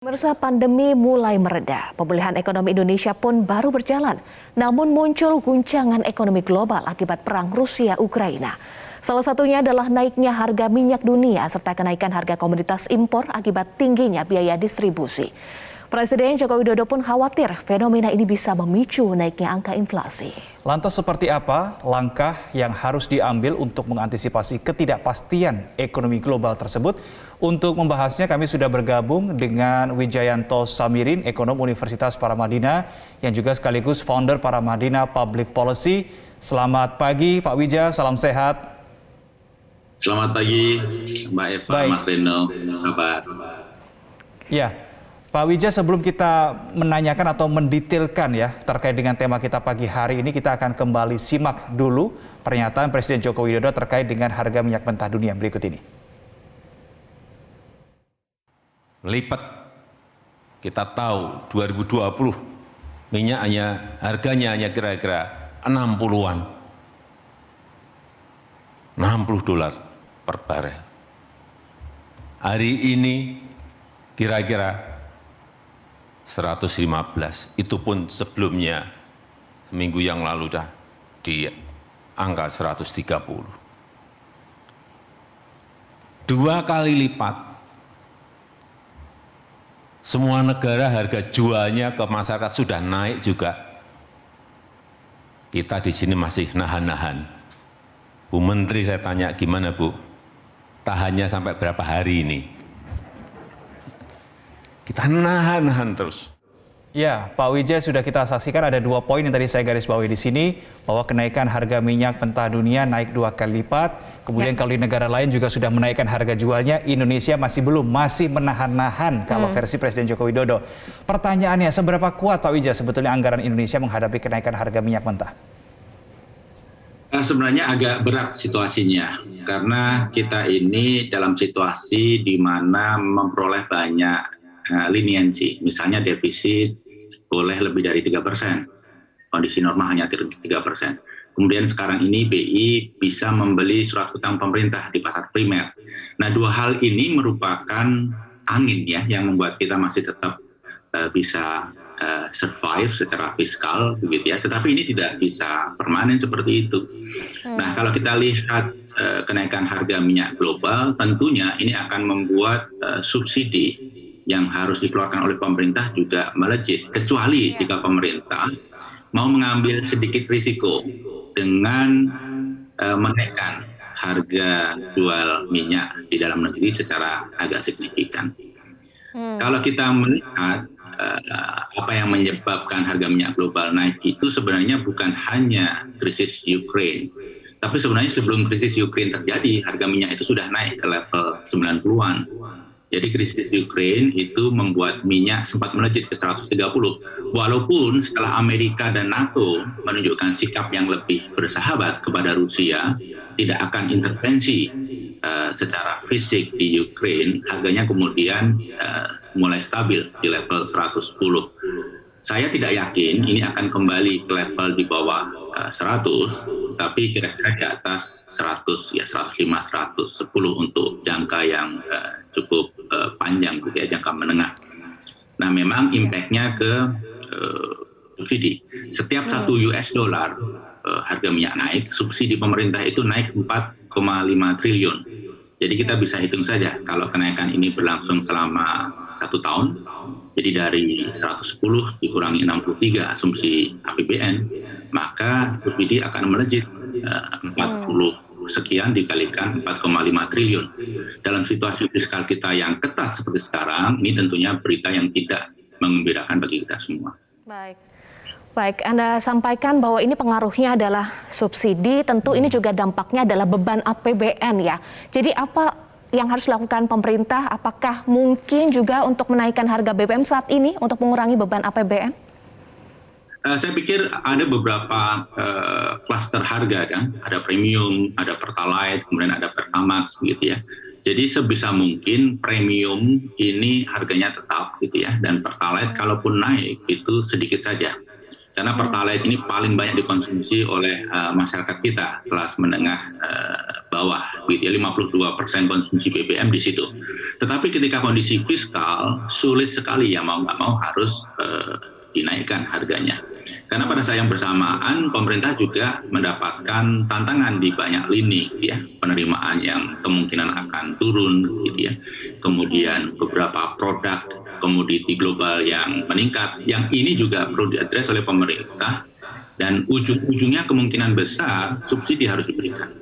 Pemirsa, pandemi mulai mereda, pemulihan ekonomi Indonesia pun baru berjalan. Namun muncul guncangan ekonomi global akibat perang Rusia-Ukraina. Salah satunya adalah naiknya harga minyak dunia serta kenaikan harga komoditas impor akibat tingginya biaya distribusi. Presiden Joko Widodo pun khawatir fenomena ini bisa memicu naiknya angka inflasi. Lantas seperti apa langkah yang harus diambil untuk mengantisipasi ketidakpastian ekonomi global tersebut? Untuk membahasnya kami sudah bergabung dengan Wijayanto Samirin, ekonom Universitas Paramadina yang juga sekaligus founder Paramadina Public Policy. Selamat pagi Pak Wija, salam sehat. Selamat pagi Mbak Eva, Mas Reno, kabar? Ya, Pak Wija, sebelum kita menanyakan atau mendetailkan ya terkait dengan tema kita pagi hari ini, kita akan kembali simak dulu pernyataan Presiden Joko Widodo terkait dengan harga minyak mentah dunia berikut ini. Melipat, kita tahu 2020 minyak harganya hanya kira-kira 60-an, $60 per barel. Hari ini kira-kira 115, itu pun sebelumnya seminggu yang lalu dah di angka 130. 2 kali lipat. Semua negara harga jualnya ke masyarakat sudah naik juga. Kita di sini masih nahan-nahan. Bu Menteri saya tanya, gimana Bu? Tahannya sampai berapa hari ini? Kita nahan-nahan terus. Ya, Pak Wija, sudah kita saksikan ada 2 poin yang tadi saya garis bawahi di sini, bahwa kenaikan harga minyak mentah dunia naik 2 kali lipat. Kemudian kalau di negara lain juga sudah menaikkan harga jualnya, Indonesia masih belum, masih menahan-nahan kalau versi Presiden Joko Widodo. Pertanyaannya, seberapa kuat Pak Wija sebetulnya anggaran Indonesia menghadapi kenaikan harga minyak mentah? Sebenarnya agak berat situasinya, karena kita ini dalam situasi di mana memperoleh banyak leniensi, misalnya defisit boleh lebih dari 3%, kondisi normal hanya 3%. Kemudian sekarang ini BI bisa membeli surat hutang pemerintah di pasar primer. Nah, 2 hal ini merupakan angin ya yang membuat kita masih tetap bisa survive secara fiskal begitu ya, tetapi ini tidak bisa permanen seperti itu. Nah, kalau kita lihat kenaikan harga minyak global, tentunya ini akan membuat subsidi yang harus dikeluarkan oleh pemerintah juga melejit, kecuali jika pemerintah mau mengambil sedikit risiko dengan menaikkan harga jual minyak di dalam negeri secara agak signifikan. Kalau kita melihat apa yang menyebabkan harga minyak global naik itu sebenarnya bukan hanya krisis Ukraine, tapi sebenarnya sebelum krisis Ukraine terjadi, harga minyak itu sudah naik ke level 90-an. Jadi krisis Ukraine itu membuat minyak sempat melejit ke 130. Walaupun setelah Amerika dan NATO menunjukkan sikap yang lebih bersahabat kepada Rusia, tidak akan intervensi secara fisik di Ukraine, harganya kemudian mulai stabil di level 110. Saya tidak yakin ini akan kembali ke level di bawah 100, tapi kira-kira di atas 100, ya 105, 110 untuk jangka yang cukup panjang, gitu ya, jangka menengah. Nah, memang impact-nya ke subsidi. Setiap 1 US dollar harga minyak naik, subsidi pemerintah itu naik 4,5 triliun. Jadi kita bisa hitung saja, kalau kenaikan ini berlangsung selama 1 tahun, jadi dari 110 dikurangi 63 asumsi APBN, maka subsidi akan melejit 40 sekian dikalikan 4,5 triliun. Dalam situasi fiskal kita yang ketat seperti sekarang, ini tentunya berita yang tidak menggembirakan bagi kita semua. Baik, Anda sampaikan bahwa ini pengaruhnya adalah subsidi, tentu ini juga dampaknya adalah beban APBN ya. Jadi apa yang harus dilakukan pemerintah? Apakah mungkin juga untuk menaikkan harga BBM saat ini untuk mengurangi beban APBN? Saya pikir ada beberapa klaster harga kan, ada premium, ada pertalite, kemudian ada pertamax begitu ya. Jadi sebisa mungkin premium ini harganya tetap gitu ya, dan pertalite kalaupun naik itu sedikit saja. Karena Pertalite ini paling banyak dikonsumsi oleh masyarakat kita kelas menengah bawah, gitu ya, 52% konsumsi BBM di situ. Tetapi ketika kondisi fiskal sulit sekali ya mau nggak mau harus dinaikkan harganya. Karena pada saat yang bersamaan pemerintah juga mendapatkan tantangan di banyak lini, gitu ya, penerimaan yang kemungkinan akan turun, gitu ya. Kemudian beberapa produk komoditi global yang meningkat, yang ini juga perlu diadres oleh pemerintah dan ujung-ujungnya kemungkinan besar subsidi harus diberikan.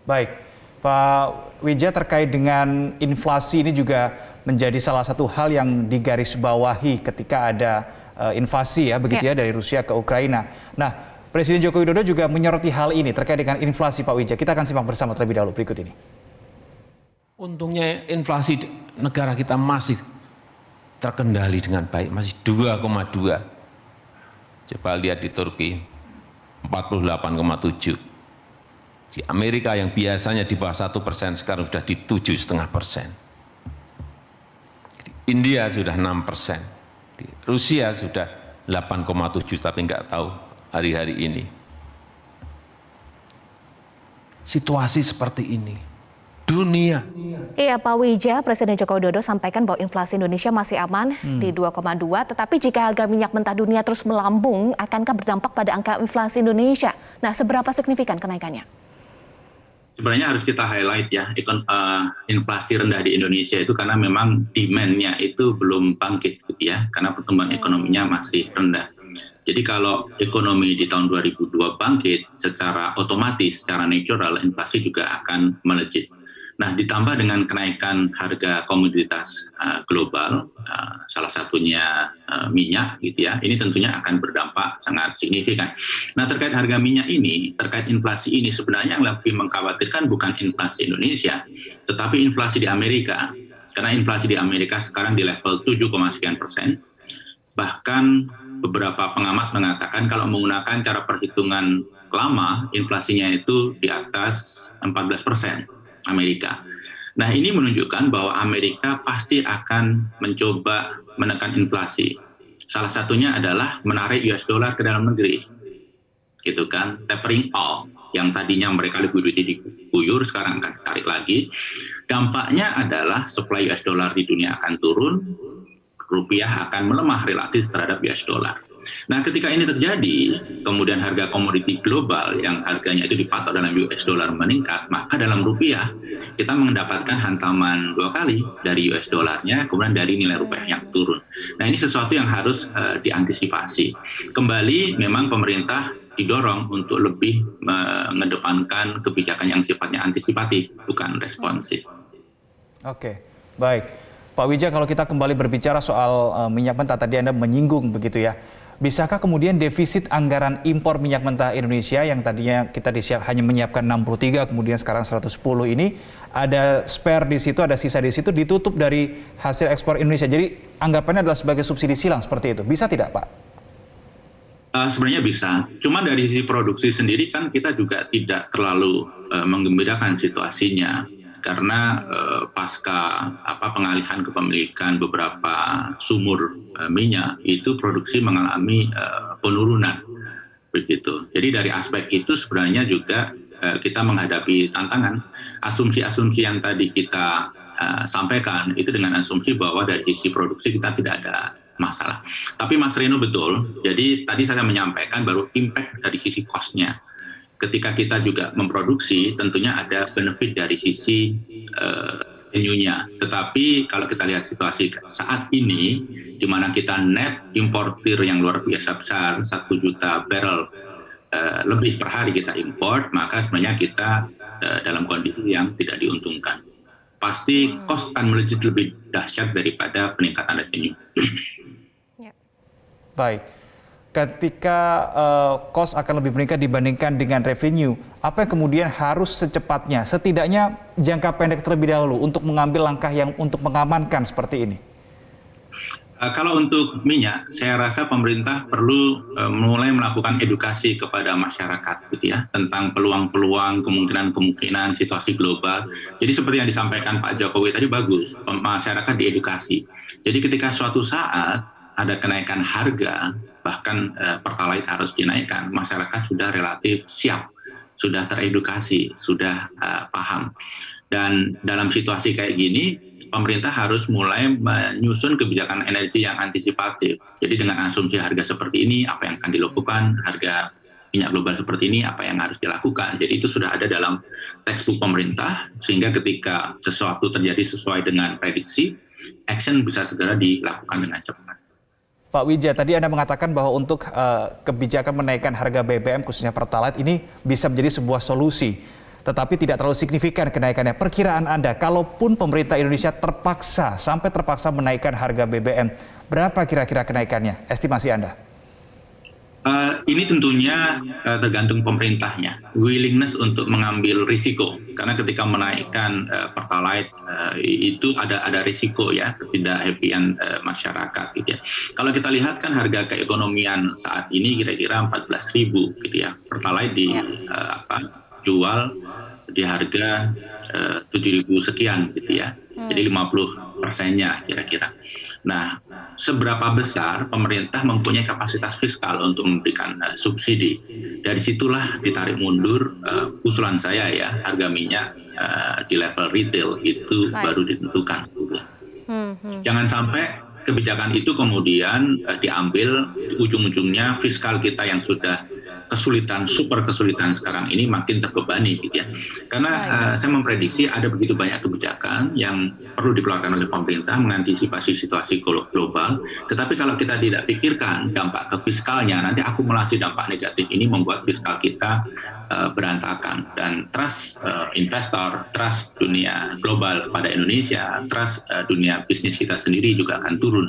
Baik, Pak Widja, terkait dengan inflasi ini juga menjadi salah satu hal yang digarisbawahi ketika ada invasi ya begitu ya dari Rusia ke Ukraina. Nah, Presiden Joko Widodo juga menyoroti hal ini terkait dengan inflasi, Pak Widja. Kita akan simak bersama terlebih dahulu berikut ini. Untungnya inflasi negara kita masih terkendali dengan baik, masih 2,2. Coba lihat di Turki, 48,7. Di Amerika yang biasanya di bawah 1%, sekarang sudah di 7,5%. Di India sudah 6%. Di Rusia sudah 8,7, tapi nggak tahu hari-hari ini. Situasi seperti ini. Dunia. Iya, Pak Widja, Presiden Joko Widodo sampaikan bahwa inflasi Indonesia masih aman di 2,2, tetapi jika harga minyak mentah dunia terus melambung, akankah berdampak pada angka inflasi Indonesia? Nah, seberapa signifikan kenaikannya? Sebenarnya harus kita highlight ya, inflasi rendah di Indonesia itu karena memang demand-nya itu belum bangkit, gitu ya, karena pertumbuhan ekonominya masih rendah. Jadi kalau ekonomi di tahun 2002 bangkit, secara otomatis, secara natural, inflasi juga akan melejit. Nah, ditambah dengan kenaikan harga komoditas global, salah satunya minyak, gitu ya, ini tentunya akan berdampak sangat signifikan. Nah, terkait harga minyak ini, terkait inflasi ini, sebenarnya yang lebih mengkhawatirkan bukan inflasi Indonesia, tetapi inflasi di Amerika. Karena inflasi di Amerika sekarang di level 7,sekian%. Bahkan beberapa pengamat mengatakan kalau menggunakan cara perhitungan lama, inflasinya itu di atas 14%. Amerika. Nah, ini menunjukkan bahwa Amerika pasti akan mencoba menekan inflasi. Salah satunya adalah menarik US dollar ke dalam negeri. Gitu kan, tapering off, yang tadinya mereka liquidity diguyur, sekarang akan ditarik lagi. Dampaknya adalah supply US dollar di dunia akan turun, rupiah akan melemah relatif terhadap US dollar. Nah, ketika ini terjadi, kemudian harga komoditi global yang harganya itu dipatok dalam US dollar meningkat, maka dalam rupiah kita mendapatkan hantaman 2 kali dari US dollarnya, kemudian dari nilai rupiah yang turun. Nah, ini sesuatu yang harus diantisipasi. Kembali, memang pemerintah didorong untuk lebih mengedepankan kebijakan yang sifatnya antisipatif, bukan responsif. Oke, baik. Pak Widja, kalau kita kembali berbicara soal minyak mentah, tadi Anda menyinggung begitu ya. Bisakah kemudian defisit anggaran impor minyak mentah Indonesia yang tadinya kita hanya menyiapkan 63, kemudian sekarang 110 ini, ada spare di situ, ada sisa di situ, ditutup dari hasil ekspor Indonesia. Jadi anggapannya adalah sebagai subsidi silang seperti itu. Bisa tidak, Pak? Sebenarnya bisa. Cuma dari sisi produksi sendiri kan kita juga tidak terlalu menggembirakan situasinya. Karena pasca pengalihan kepemilikan beberapa sumur minyak itu produksi mengalami penurunan, begitu. Jadi dari aspek itu sebenarnya juga kita menghadapi tantangan. Asumsi-asumsi yang tadi kita sampaikan itu dengan asumsi bahwa dari sisi produksi kita tidak ada masalah. Tapi Mas Reno betul. Jadi tadi saya menyampaikan baru impact dari sisi cost-nya. Ketika kita juga memproduksi, tentunya ada benefit dari sisi value-nya. Tetapi kalau kita lihat situasi saat ini, di mana kita net importir yang luar biasa besar, 1 juta barrel lebih per hari kita import, maka sebenarnya kita dalam kondisi yang tidak diuntungkan. Pasti cost akan melejit lebih dahsyat daripada peningkatan revenue. Baik. Ketika cost akan lebih meningkat dibandingkan dengan revenue, apa yang kemudian harus secepatnya, setidaknya jangka pendek terlebih dahulu untuk mengambil langkah yang untuk mengamankan seperti ini? Kalau untuk minyak, saya rasa pemerintah perlu mulai melakukan edukasi kepada masyarakat, gitu ya, tentang peluang-peluang, kemungkinan-kemungkinan situasi global. Jadi seperti yang disampaikan Pak Jokowi tadi bagus, masyarakat diedukasi. Jadi ketika suatu saat ada kenaikan harga, bahkan Pertalite harus dinaikkan, masyarakat sudah relatif siap, sudah teredukasi, sudah paham. Dan dalam situasi kayak gini, pemerintah harus mulai menyusun kebijakan energi yang antisipatif. Jadi dengan asumsi harga seperti ini, apa yang akan dilakukan, harga minyak global seperti ini, apa yang harus dilakukan. Jadi itu sudah ada dalam textbook pemerintah, sehingga ketika sesuatu terjadi sesuai dengan prediksi, action bisa segera dilakukan dengan cepat. Pak Wijaya, tadi Anda mengatakan bahwa untuk kebijakan menaikkan harga BBM khususnya Pertalite ini bisa menjadi sebuah solusi, tetapi tidak terlalu signifikan kenaikannya. Perkiraan Anda, kalaupun pemerintah Indonesia sampai terpaksa menaikkan harga BBM, berapa kira-kira kenaikannya? Estimasi Anda? Ini tentunya tergantung pemerintahnya, willingness untuk mengambil risiko. Karena ketika menaikkan Pertalite itu ada risiko ya, ketidakhappyan masyarakat gitu ya. Kalau kita lihat kan harga keekonomian saat ini kira-kira 14.000 gitu ya. Pertalite jual di harga 7.000 sekian gitu ya. Jadi 50%-nya kira-kira. Nah, seberapa besar pemerintah mempunyai kapasitas fiskal untuk memberikan subsidi. Dari situlah ditarik mundur usulan saya ya, harga minyak di level retail itu baru ditentukan. Jangan sampai kebijakan itu kemudian diambil, ujung-ujungnya fiskal kita yang sudah super kesulitan sekarang ini makin terbebani gitu ya. Karena saya memprediksi ada begitu banyak kebijakan yang perlu dikeluarkan oleh pemerintah mengantisipasi situasi global. Tetapi kalau kita tidak pikirkan dampak ke fiskalnya, nanti akumulasi dampak negatif ini membuat fiskal kita berantakan. Dan trust investor, trust dunia global pada Indonesia, trust dunia bisnis kita sendiri juga akan turun.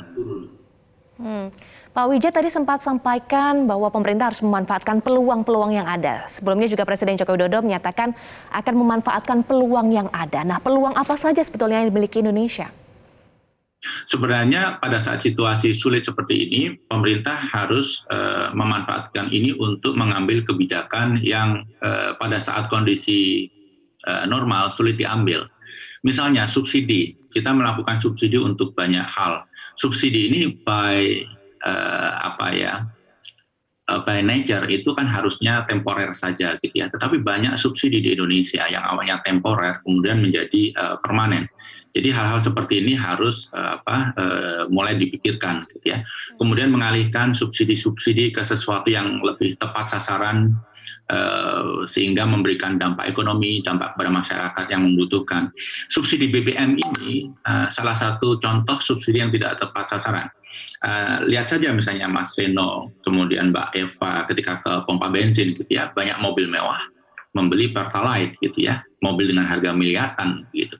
Pak Wijaya tadi sempat sampaikan bahwa pemerintah harus memanfaatkan peluang-peluang yang ada. Sebelumnya juga Presiden Joko Widodo menyatakan akan memanfaatkan peluang yang ada. Nah, peluang apa saja sebetulnya yang dimiliki Indonesia? Sebenarnya pada saat situasi sulit seperti ini, pemerintah harus memanfaatkan ini untuk mengambil kebijakan yang pada saat kondisi normal sulit diambil. Misalnya subsidi, kita melakukan subsidi untuk banyak hal. Subsidi ini by nature itu kan harusnya temporer saja gitu ya. Tetapi banyak subsidi di Indonesia yang awalnya temporer kemudian menjadi permanen. Jadi hal-hal seperti ini harus mulai dipikirkan gitu ya. Kemudian mengalihkan subsidi-subsidi ke sesuatu yang lebih tepat sasaran sehingga memberikan dampak ekonomi, dampak pada masyarakat yang membutuhkan. Subsidi BBM ini salah satu contoh subsidi yang tidak tepat sasaran. Lihat saja misalnya Mas Reno, kemudian Mbak Eva ketika ke pompa bensin gitu ya, banyak mobil mewah membeli Pertalite gitu ya, mobil dengan harga miliaran gitu.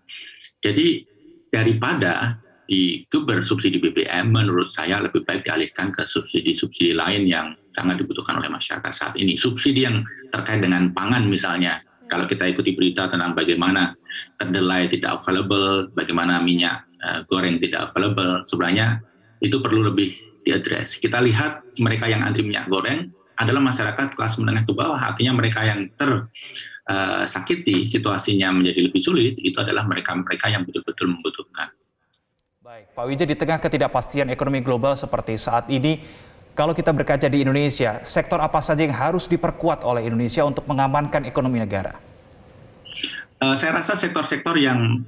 Jadi daripada diguber subsidi BBM, menurut saya lebih baik dialihkan ke subsidi-subsidi lain yang sangat dibutuhkan oleh masyarakat saat ini. Subsidi yang terkait dengan pangan misalnya, kalau kita ikuti berita tentang bagaimana kedelai tidak available, bagaimana minyak goreng tidak available, sebenarnya itu perlu lebih diadres. Kita lihat mereka yang antri minyak goreng adalah masyarakat kelas menengah ke bawah, artinya mereka yang tersakiti situasinya menjadi lebih sulit, itu adalah mereka-mereka yang betul-betul membutuhkan. Baik, Pak Wijaya, di tengah ketidakpastian ekonomi global seperti saat ini, kalau kita berkaca di Indonesia, sektor apa saja yang harus diperkuat oleh Indonesia untuk mengamankan ekonomi negara? Saya rasa sektor-sektor yang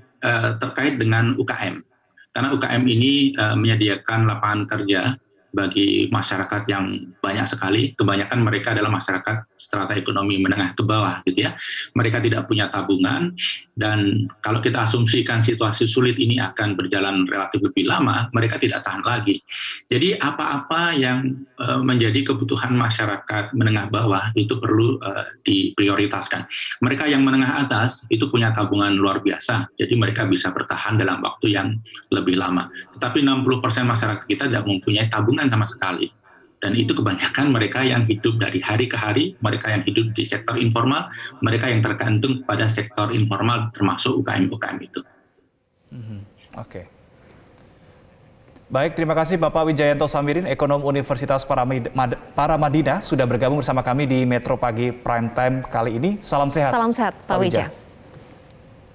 terkait dengan UKM. Karena UKM ini menyediakan lapangan kerja bagi masyarakat yang banyak sekali. Kebanyakan mereka adalah masyarakat strata ekonomi menengah ke bawah gitu ya. Mereka tidak punya tabungan, dan kalau kita asumsikan situasi sulit ini akan berjalan relatif lebih lama, mereka tidak tahan lagi. Jadi apa-apa yang menjadi kebutuhan masyarakat menengah bawah itu perlu diprioritaskan. Mereka yang menengah atas itu punya tabungan luar biasa, jadi mereka bisa bertahan dalam waktu yang lebih lama. Tetapi 60% masyarakat kita tidak mempunyai tabungan sama sekali. Dan itu kebanyakan mereka yang hidup dari hari ke hari, mereka yang hidup di sektor informal, mereka yang tergantung pada sektor informal termasuk UKM-UKM itu. Oke. Baik, terima kasih Bapak Wijayanto Samirin, ekonom Universitas Paramadina, sudah bergabung bersama kami di Metro Pagi Prime Time kali ini. Salam sehat. Salam sehat, Pak Wijaya.